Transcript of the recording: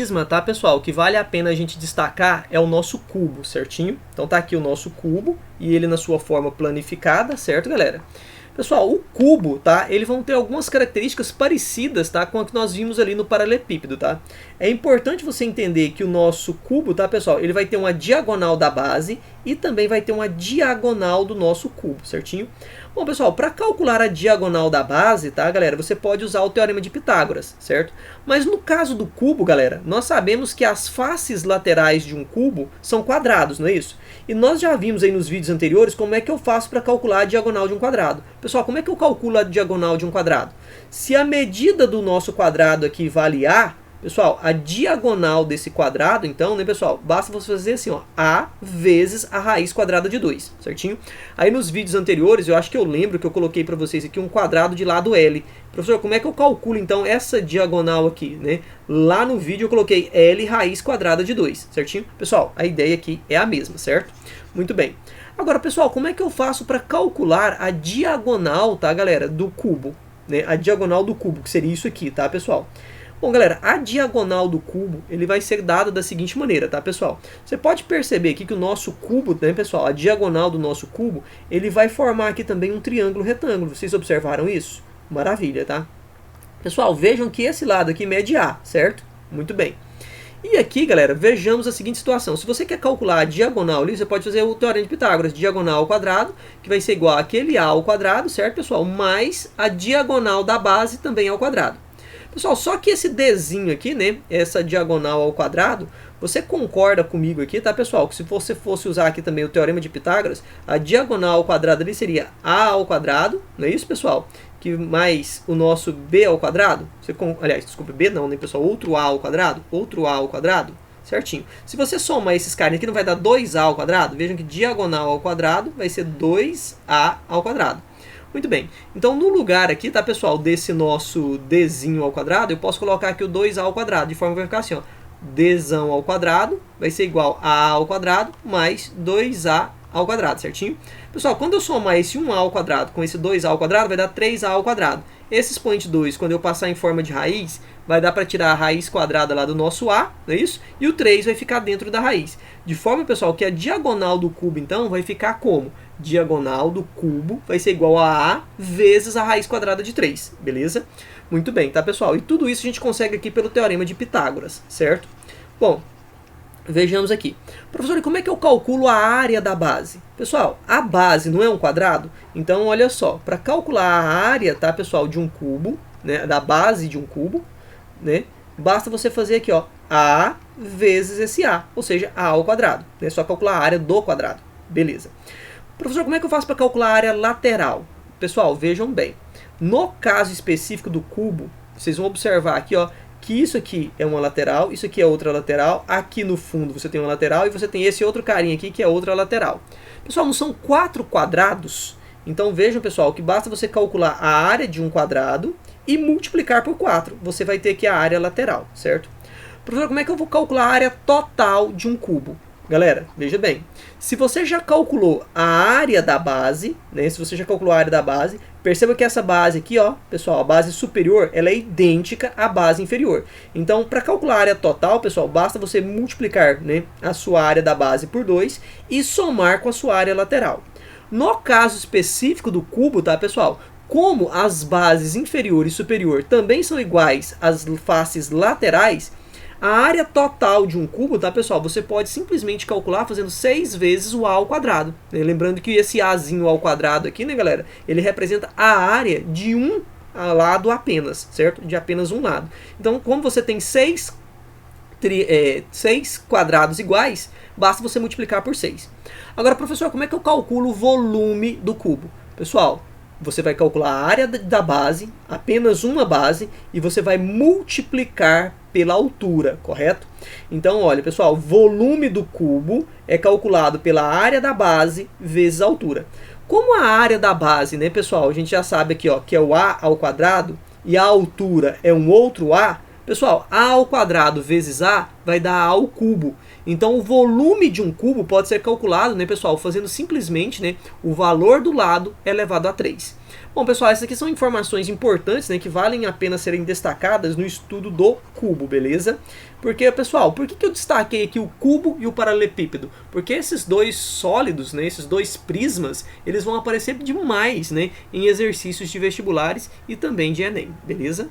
prisma, tá, pessoal, que vale a pena a gente destacar é o nosso cubo, certinho? Então tá aqui o nosso cubo e ele na sua forma planificada, certo, galera? Pessoal, o cubo, tá, ele vão ter algumas características parecidas, tá, com a que nós vimos ali no paralelepípedo, tá? É importante você entender que o nosso cubo, tá, pessoal, ele vai ter uma diagonal da base e também vai ter uma diagonal do nosso cubo, certinho? Bom, pessoal, para calcular a diagonal da base, tá, galera, você pode usar o Teorema de Pitágoras, certo? Mas no caso do cubo, galera, nós sabemos que as faces laterais de um cubo são quadrados, não é isso? E nós já vimos aí nos vídeos anteriores como é que eu faço para calcular a diagonal de um quadrado. Pessoal, como é que eu calculo a diagonal de um quadrado? Se a medida do nosso quadrado aqui vale A, pessoal, a diagonal desse quadrado, então, né, pessoal, basta você fazer assim, ó, A vezes a raiz quadrada de 2, certinho? Aí nos vídeos anteriores, eu acho que eu lembro que eu coloquei para vocês aqui um quadrado de lado L. Professor, como é que eu calculo, então, essa diagonal aqui, né? Lá no vídeo eu coloquei L raiz quadrada de 2, certinho? Pessoal, a ideia aqui é a mesma, certo? Muito bem. Agora, pessoal, como é que eu faço para calcular a diagonal, tá, galera, do cubo? Né? A diagonal do cubo, que seria isso aqui, tá, pessoal? Bom, galera, a diagonal do cubo, ele vai ser dada da seguinte maneira, tá, pessoal? Você pode perceber aqui que o nosso cubo, né, pessoal, a diagonal do nosso cubo, ele vai formar aqui também um triângulo retângulo. Vocês observaram isso? Maravilha, tá? Pessoal, vejam que esse lado aqui mede A, certo? Muito bem. E aqui, galera, vejamos a seguinte situação. Se você quer calcular a diagonal ali, você pode fazer o Teorema de Pitágoras, diagonal ao quadrado, que vai ser igual àquele A ao quadrado, certo, pessoal? Mais a diagonal da base também ao quadrado. Pessoal, só que esse Dzinho aqui, né, essa diagonal ao quadrado, você concorda comigo aqui, tá, pessoal? Que se você fosse usar aqui também o Teorema de Pitágoras, a diagonal ao quadrado ali seria A ao quadrado, não é isso, pessoal? Que mais o nosso B ao quadrado, aliás, desculpa, B não, né, pessoal? Outro A ao quadrado, certinho. Se você somar esses caras aqui, não vai dar 2A ao quadrado? Vejam que diagonal ao quadrado vai ser 2A ao quadrado. Muito bem, então no lugar aqui, tá, pessoal, desse nosso Dzinho ao quadrado, eu posso colocar aqui o 2A ao quadrado, de forma que vai ficar assim, ó, Dzão ao quadrado vai ser igual a A ao quadrado mais 2A ao quadrado, certinho? Pessoal, quando eu somar esse 1A ao quadrado com esse 2A ao quadrado, vai dar 3A ao quadrado. Esse expoente 2, quando eu passar em forma de raiz, vai dar para tirar a raiz quadrada lá do nosso A, não é isso? E o 3 vai ficar dentro da raiz. De forma, pessoal, que a diagonal do cubo, então, vai ficar como? Diagonal do cubo vai ser igual a A vezes a raiz quadrada de 3, beleza? Muito bem, tá, pessoal? E tudo isso a gente consegue aqui pelo Teorema de Pitágoras, certo? Bom, vejamos aqui. Professor, e como é que eu calculo a área da base? Pessoal, a base não é um quadrado? Então, olha só, para calcular a área, tá, pessoal, de um cubo, né, da base de um cubo, né, basta você fazer aqui, ó, A vezes esse A, ou seja, A ao quadrado. É só calcular a área do quadrado. Beleza. Professor, como é que eu faço para calcular a área lateral? Pessoal, vejam bem. No caso específico do cubo, vocês vão observar aqui, ó, que isso aqui é uma lateral, isso aqui é outra lateral, aqui no fundo você tem uma lateral e você tem esse outro carinha aqui que é outra lateral. Pessoal, não são 4 quadrados? Então vejam, pessoal, que basta você calcular a área de um quadrado e multiplicar por 4. Você vai ter aqui a área lateral, certo? Professor, como é que eu vou calcular a área total de um cubo? Galera, veja bem, se você já calculou a área da base, né, se você já calculou a área da base, perceba que essa base aqui, ó, pessoal, a base superior, ela é idêntica à base inferior. Então, para calcular a área total, pessoal, basta você multiplicar, né, a sua área da base por 2 e somar com a sua área lateral. No caso específico do cubo, tá, pessoal, como as bases inferior e superior também são iguais às faces laterais, a área total de um cubo, tá, pessoal, você pode simplesmente calcular fazendo 6 vezes o A ao quadrado. Né? Lembrando que esse Azinho ao quadrado aqui, né, galera, ele representa a área de um lado apenas, certo? De apenas um lado. Então, como você tem 6 quadrados iguais, basta você multiplicar por 6. Agora, professor, como é que eu calculo o volume do cubo? Pessoal, você vai calcular a área da base, apenas uma base, e você vai multiplicar pela altura, correto? Então, olha, pessoal, volume do cubo é calculado pela área da base vezes a altura. Como a área da base, né, pessoal, a gente já sabe aqui, ó, que é o A ao quadrado, e a altura é um outro A, Pessoal, A ao quadrado vezes A vai dar A ao cubo. Então o volume de um cubo pode ser calculado, né, pessoal, fazendo simplesmente, né, o valor do lado elevado a 3. Bom, pessoal, essas aqui são informações importantes, né, que valem a pena serem destacadas no estudo do cubo, beleza? Porque, pessoal, por que eu destaquei aqui o cubo e o paralelepípedo? Porque esses dois sólidos, né, esses dois prismas, eles vão aparecer demais, né, em exercícios de vestibulares e também de Enem, beleza?